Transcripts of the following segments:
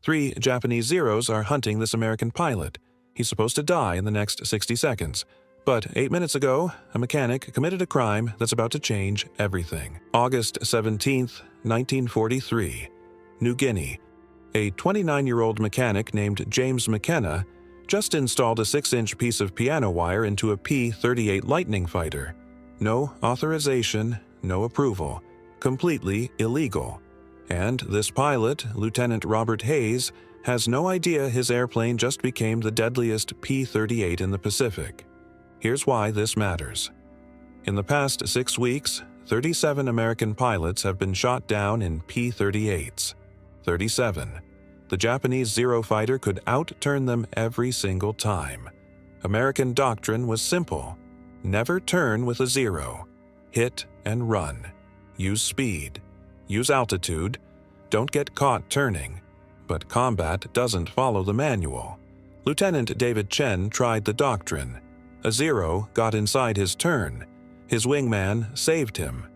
3 Japanese Zeros are hunting this American pilot. He's supposed to die in the next 60 seconds. But 8 minutes ago, a mechanic committed a crime that's about to change everything. August 17, 1943, New Guinea. A 29-year-old mechanic named James McKenna just installed a 6-inch piece of piano wire into a P-38 Lightning fighter. No authorization, no approval. Completely illegal. And this pilot, Lieutenant Robert Hayes, has no idea his airplane just became the deadliest P-38 in the Pacific. Here's why this matters. In the past 6 weeks, 37 American pilots have been shot down in P-38s. 37. The Japanese Zero fighter could outturn them every single time. American doctrine was simple. Never turn with a Zero. Hit and run. Use speed. Use altitude. Don't get caught turning. But combat doesn't follow the manual. Lieutenant David Chen tried the doctrine. A Zero got inside his turn. His wingman saved him.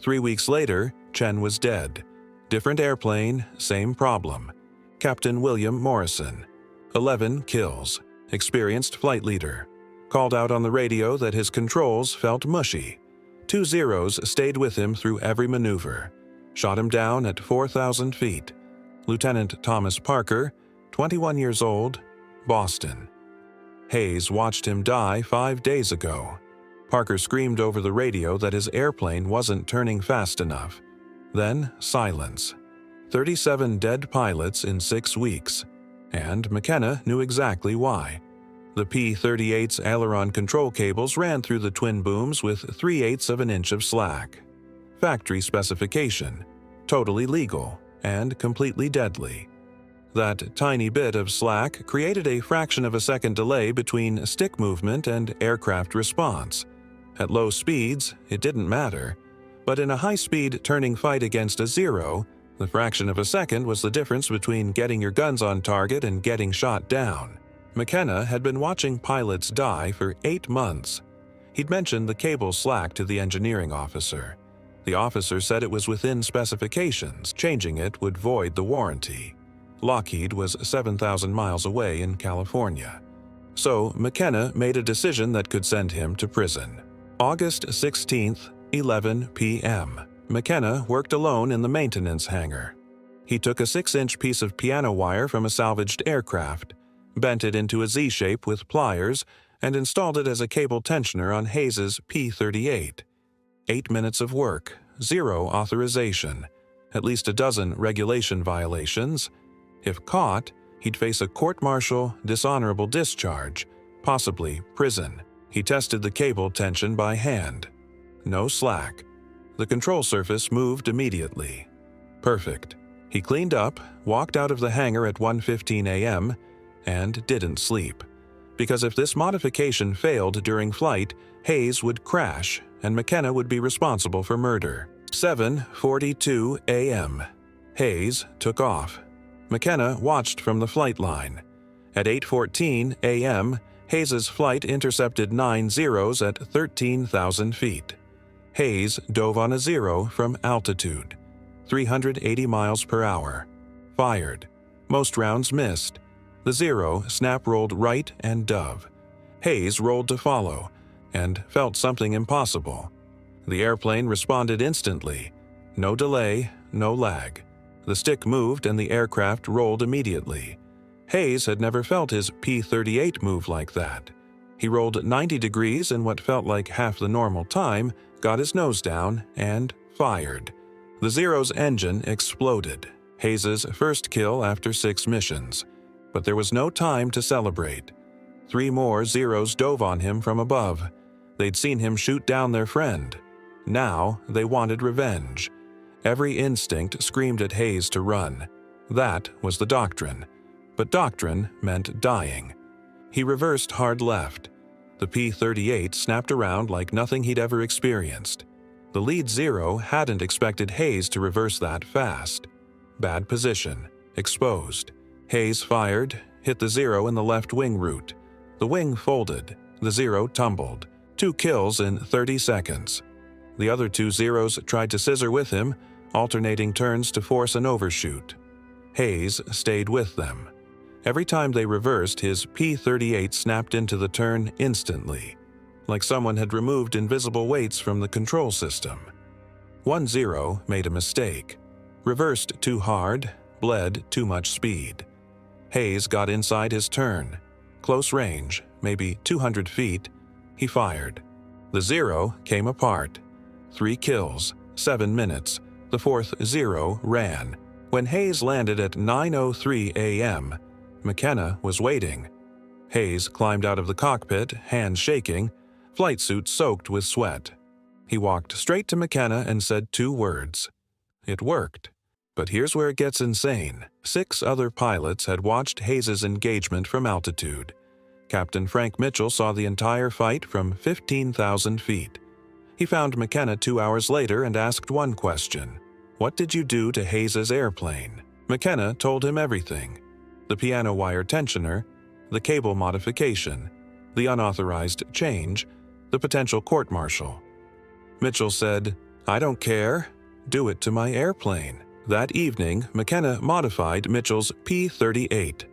3 weeks later, Chen was dead. Different airplane, same problem. Captain William Morrison. 11 kills. Experienced flight leader. Called out on the radio that his controls felt mushy. 2 Zeros stayed with him through every maneuver. Shot him down at 4,000 feet. Lieutenant Thomas Parker, 21 years old, Boston. Hayes watched him die 5 days ago. Parker screamed over the radio that his airplane wasn't turning fast enough. Then silence. 37 dead pilots in 6 weeks. And McKenna knew exactly why. The P-38's aileron control cables ran through the twin booms with 3/8 of an inch of slack. Factory specification. Totally legal and completely deadly. That tiny bit of slack created a fraction of a second delay between stick movement and aircraft response. At low speeds, it didn't matter. But in a high-speed turning fight against a Zero, the fraction of a second was the difference between getting your guns on target and getting shot down. McKenna had been watching pilots die for 8 months. He'd mentioned the cable slack to the engineering officer. The officer said it was within specifications. Changing it would void the warranty. Lockheed was 7,000 miles away in California. So McKenna made a decision that could send him to prison. August 16, 11 p.m. McKenna worked alone in the maintenance hangar. He took a 6-inch piece of piano wire from a salvaged aircraft, bent it into a Z-shape with pliers, and installed it as a cable tensioner on Hayes's P-38. 8 minutes of work, 0 authorization, at least a dozen regulation violations. If caught, he'd face a court-martial, dishonorable discharge, possibly prison. He tested the cable tension by hand. No slack. The control surface moved immediately. Perfect. He cleaned up, walked out of the hangar at 1:15 a.m., and didn't sleep. Because if this modification failed during flight, Hayes would crash, and McKenna would be responsible for murder. 7:42 a.m. Hayes took off. McKenna watched from the flight line. At 8:14 a.m., Hayes's flight intercepted 9 Zeros at 13,000 feet. Hayes dove on a Zero from altitude. 380 miles per hour. Fired. Most rounds missed. The Zero snap-rolled right and dove. Hayes rolled to follow, and felt something impossible. The airplane responded instantly. No delay, no lag. The stick moved and the aircraft rolled immediately. Hayes had never felt his P-38 move like that. He rolled 90 degrees in what felt like half the normal time, got his nose down, and fired. The Zero's engine exploded. Hayes's first kill after 6 missions. But there was no time to celebrate. 3 more Zeros dove on him from above. They'd seen him shoot down their friend. Now they wanted revenge. Every instinct screamed at Hayes to run. That was the doctrine. But doctrine meant dying. He reversed hard left. The P-38 snapped around like nothing he'd ever experienced. The lead Zero hadn't expected Hayes to reverse that fast. Bad position. Exposed. Hayes fired, hit the Zero in the left wing root. The wing folded. The Zero tumbled. 2 kills in 30 seconds. The other 2 Zeros tried to scissor with him, alternating turns to force an overshoot. Hayes stayed with them. Every time they reversed, his P-38 snapped into the turn instantly, like someone had removed invisible weights from the control system. 1-0 made a mistake. Reversed too hard, bled too much speed. Hayes got inside his turn. Close range, maybe 200 feet, he fired. The 0 came apart. 3 kills, 7 minutes. The fourth 0 ran. When Hayes landed at 9:03 a.m., McKenna was waiting. Hayes climbed out of the cockpit, hands shaking, flight suit soaked with sweat. He walked straight to McKenna and said 2 words. It worked. But here's where it gets insane. 6 other pilots had watched Hayes's engagement from altitude. Captain Frank Mitchell saw the entire fight from 15,000 feet. He found McKenna 2 hours later and asked one question. What did you do to Hayes's airplane? McKenna told him everything. The piano wire tensioner, the cable modification, the unauthorized change, the potential court-martial. Mitchell said, "I don't care. Do it to my airplane." That evening, McKenna modified Mitchell's P-38.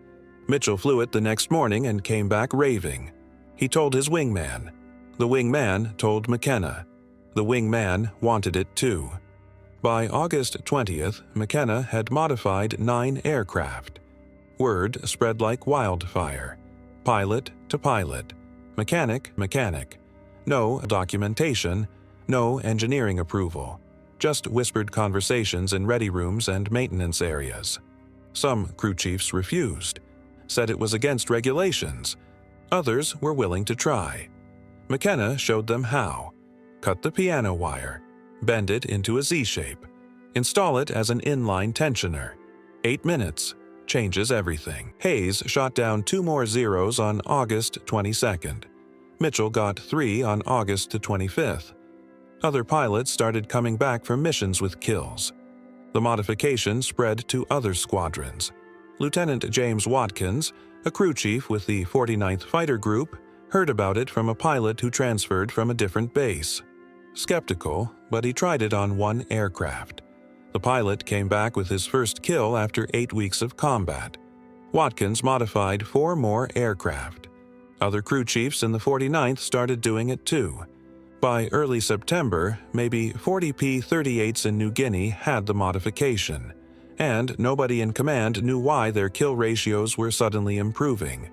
Mitchell flew it the next morning and came back raving. He told his wingman. The wingman told McKenna. The wingman wanted it too. By August 20th, McKenna had modified 9 aircraft. Word spread like wildfire. Pilot to pilot. Mechanic, mechanic. No documentation, no engineering approval. Just whispered conversations in ready rooms and maintenance areas. Some crew chiefs refused, said it was against regulations. Others were willing to try. McKenna showed them how. Cut the piano wire, bend it into a Z-shape, install it as an inline tensioner. 8 minutes, changes everything. Hayes shot down 2 more zeros on August 22nd. Mitchell got 3 on August 25th. Other pilots started coming back from missions with kills. The modification spread to other squadrons. Lieutenant James Watkins, a crew chief with the 49th Fighter Group, heard about it from a pilot who transferred from a different base. Skeptical, but he tried it on 1 aircraft. The pilot came back with his first kill after 8 weeks of combat. Watkins modified 4 more aircraft. Other crew chiefs in the 49th started doing it too. By early September, maybe 40 P-38s in New Guinea had the modification, and nobody in command knew why their kill ratios were suddenly improving.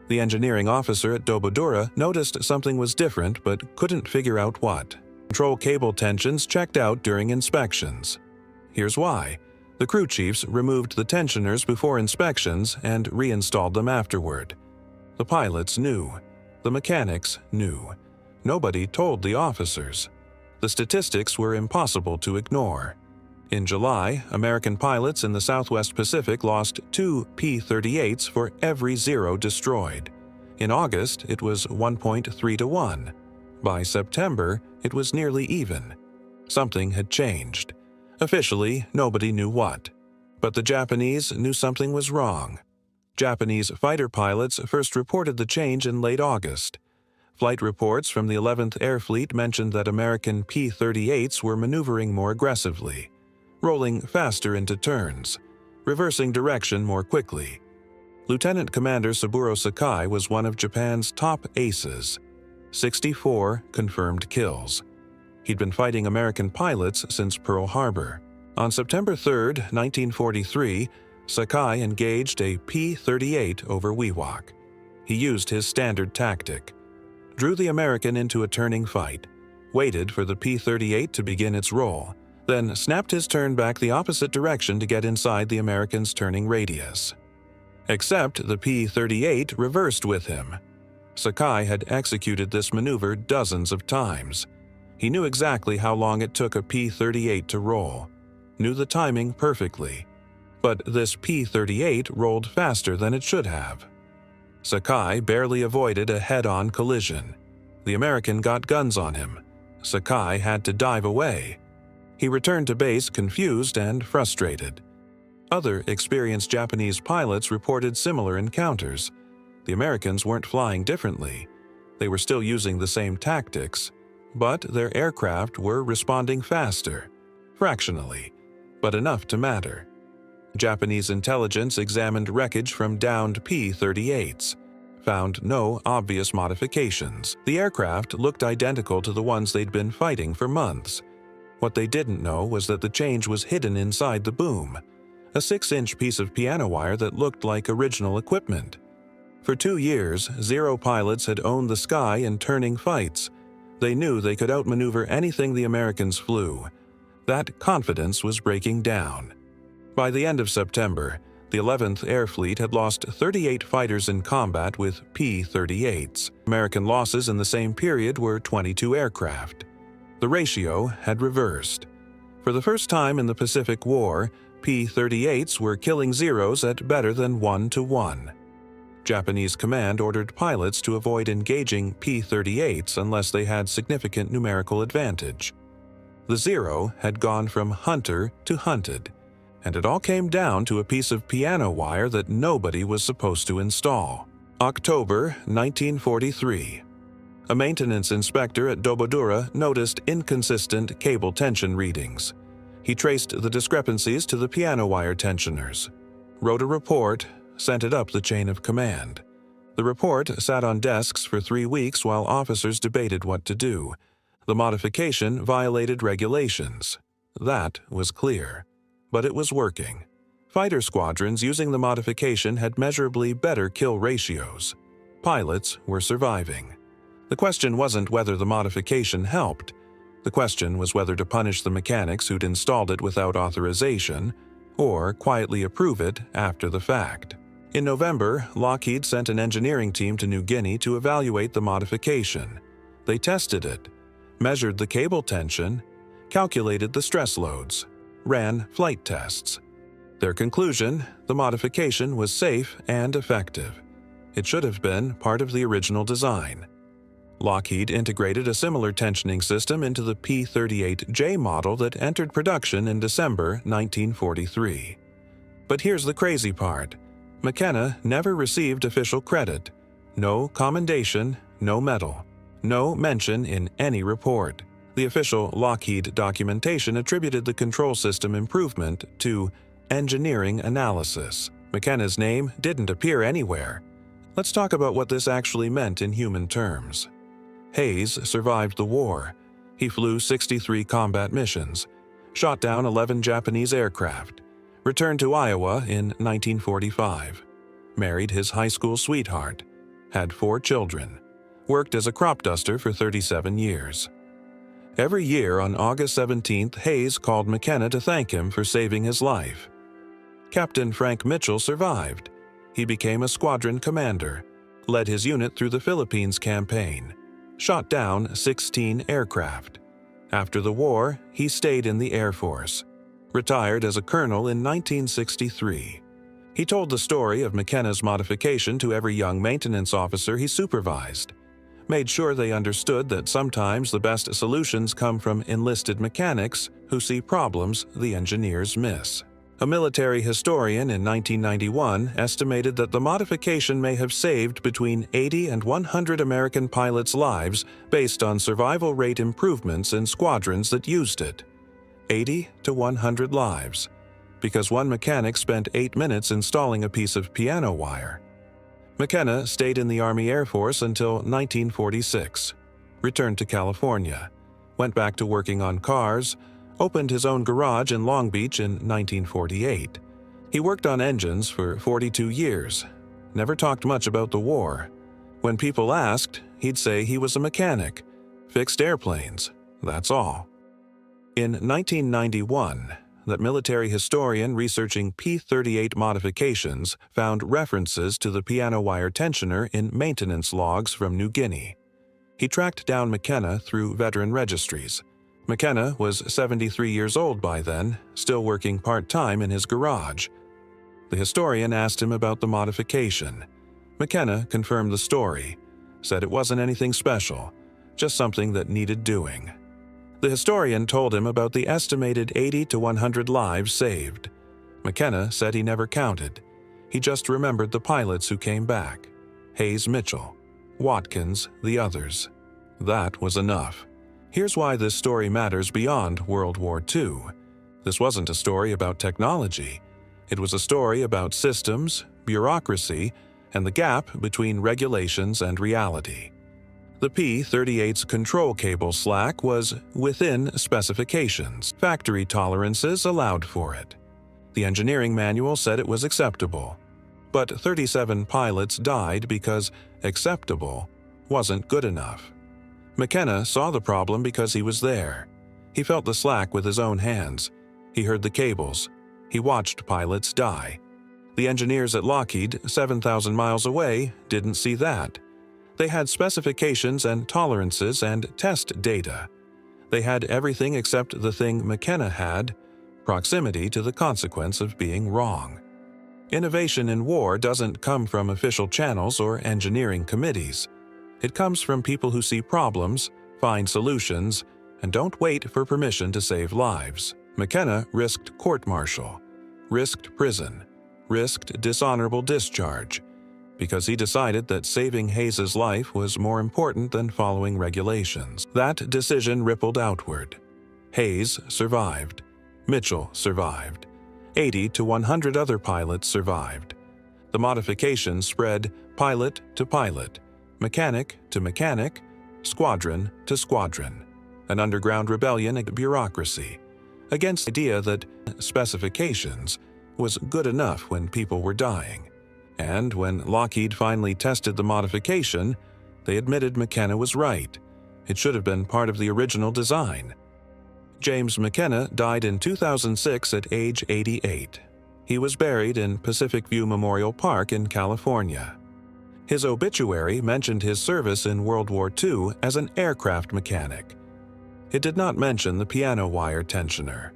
The engineering officer at Dobodura noticed something was different but couldn't figure out what. Control cable tensions checked out during inspections. Here's why. The crew chiefs removed the tensioners before inspections and reinstalled them afterward. The pilots knew. The mechanics knew. Nobody told the officers. The statistics were impossible to ignore. In July, American pilots in the Southwest Pacific lost 2 P-38s for every 0 destroyed. In August, it was 1.3 to 1. By September, it was nearly even. Something had changed. Officially, nobody knew what. But the Japanese knew something was wrong. Japanese fighter pilots first reported the change in late August. Flight reports from the 11th Air Fleet mentioned that American P-38s were maneuvering more aggressively, rolling faster into turns, reversing direction more quickly. Lieutenant Commander Saburo Sakai was one of Japan's top aces. 64 confirmed kills. He'd been fighting American pilots since Pearl Harbor. On September 3, 1943, Sakai engaged a P-38 over Wewak. He used his standard tactic. Drew the American into a turning fight, waited for the P-38 to begin its roll, then snapped his turn back the opposite direction to get inside the American's turning radius. Except the P-38 reversed with him. Sakai had executed this maneuver dozens of times. He knew exactly how long it took a P-38 to roll, knew the timing perfectly. But this P-38 rolled faster than it should have. Sakai barely avoided a head-on collision. The American got guns on him. Sakai had to dive away. He returned to base confused and frustrated. Other experienced Japanese pilots reported similar encounters. The Americans weren't flying differently. They were still using the same tactics, but their aircraft were responding faster, fractionally, but enough to matter. Japanese intelligence examined wreckage from downed P-38s. Found no obvious modifications. The aircraft looked identical to the ones they'd been fighting for months. What they didn't know was that the change was hidden inside the boom, a 6-inch piece of piano wire that looked like original equipment. For 2 years, Zero pilots had owned the sky in turning fights. They knew they could outmaneuver anything the Americans flew. That confidence was breaking down. By the end of September, the 11th Air Fleet had lost 38 fighters in combat with P-38s. American losses in the same period were 22 aircraft. The ratio had reversed. For the first time in the Pacific War, P-38s were killing Zeros at better than 1-to-1. Japanese command ordered pilots to avoid engaging P-38s unless they had significant numerical advantage. The Zero had gone from hunter to hunted, and it all came down to a piece of piano wire that nobody was supposed to install. October 1943. A maintenance inspector at Dobodura noticed inconsistent cable tension readings. He traced the discrepancies to the piano wire tensioners, wrote a report, sent it up the chain of command. The report sat on desks for 3 weeks while officers debated what to do. The modification violated regulations. That was clear. But it was working. Fighter squadrons using the modification had measurably better kill ratios. Pilots were surviving. The question wasn't whether the modification helped. The question was whether to punish the mechanics who'd installed it without authorization, or quietly approve it after the fact. In November, Lockheed sent an engineering team to New Guinea to evaluate the modification. They tested it, measured the cable tension, calculated the stress loads, ran flight tests. Their conclusion: the modification was safe and effective. It should have been part of the original design. Lockheed integrated a similar tensioning system into the P-38J model that entered production in December 1943. But here's the crazy part. McKenna never received official credit. No commendation, no medal, no mention in any report. The official Lockheed documentation attributed the control system improvement to engineering analysis. McKenna's name didn't appear anywhere. Let's talk about what this actually meant in human terms. Hayes survived the war. He flew 63 combat missions, shot down 11 Japanese aircraft, returned to Iowa in 1945, married his high school sweetheart, had 4 children, worked as a crop duster for 37 years. Every year on August 17th, Hayes called McKenna to thank him for saving his life. Captain Frank Mitchell survived. He became a squadron commander, led his unit through the Philippines campaign, shot down 16 aircraft. After the war, he stayed in the Air Force, retired as a colonel in 1963. He told the story of McKenna's modification to every young maintenance officer he supervised, made sure they understood that sometimes the best solutions come from enlisted mechanics who see problems the engineers miss. A military historian in 1991 estimated that the modification may have saved between 80 and 100 American pilots' lives based on survival rate improvements in squadrons that used it. 80 to 100 lives, because one mechanic spent 8 minutes installing a piece of piano wire. McKenna stayed in the Army Air Force until 1946, returned to California, went back to working on cars, opened his own garage in Long Beach in 1948. He worked on engines for 42 years, never talked much about the war. When people asked, he'd say he was a mechanic, fixed airplanes, that's all. In 1991, that military historian researching P-38 modifications found references to the piano wire tensioner in maintenance logs from New Guinea. He tracked down McKenna through veteran registries. McKenna was 73 years old by then, still working part-time in his garage. The historian asked him about the modification. McKenna confirmed the story, said it wasn't anything special, just something that needed doing. The historian told him about the estimated 80 to 100 lives saved. McKenna said he never counted. He just remembered the pilots who came back. Hayes Mitchell, Watkins, the others. That was enough. Here's why this story matters beyond World War II. This wasn't a story about technology. It was a story about systems, bureaucracy, and the gap between regulations and reality. The P-38's control cable slack was within specifications. Factory tolerances allowed for it. The engineering manual said it was acceptable. But 37 pilots died because acceptable wasn't good enough. McKenna saw the problem because he was there. He felt the slack with his own hands. He heard the cables. He watched pilots die. The engineers at Lockheed, 7,000 miles away, didn't see that. They had specifications and tolerances and test data. They had everything except the thing McKenna had: proximity to the consequence of being wrong. Innovation in war doesn't come from official channels or engineering committees. It comes from people who see problems, find solutions, and don't wait for permission to save lives. McKenna risked court-martial, risked prison, risked dishonorable discharge, because he decided that saving Hayes's life was more important than following regulations. That decision rippled outward. Hayes survived. Mitchell survived. 80 to 100 other pilots survived. The modification spread pilot to pilot, mechanic to mechanic, squadron to squadron. An underground rebellion against bureaucracy, against the idea that specifications was good enough when people were dying. And when Lockheed finally tested the modification, they admitted McKenna was right. It should have been part of the original design. James McKenna died in 2006 at age 88. He was buried in Pacific View Memorial Park in California. His obituary mentioned his service in World War II as an aircraft mechanic. It did not mention the piano wire tensioner.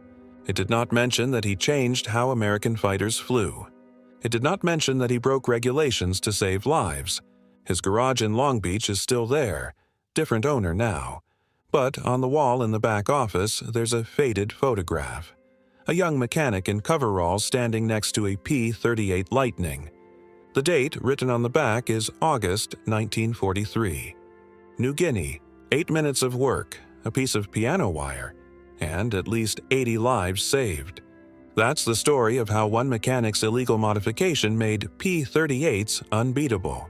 It did not mention that he changed how American fighters flew. It did not mention that he broke regulations to save lives. His garage in Long Beach is still there, different owner now. But on the wall in the back office, there's a faded photograph. A young mechanic in coveralls standing next to a P-38 Lightning. The date written on the back is August 1943. New Guinea, 8 minutes of work, a piece of piano wire, and at least 80 lives saved. That's the story of how one mechanic's illegal modification made P-38s unbeatable.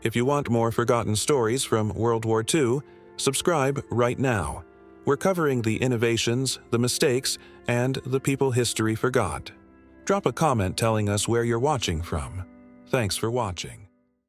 If you want more forgotten stories from World War II, subscribe right now. We're covering the innovations, the mistakes, and the people history forgot. Drop a comment telling us where you're watching from. Thanks for watching.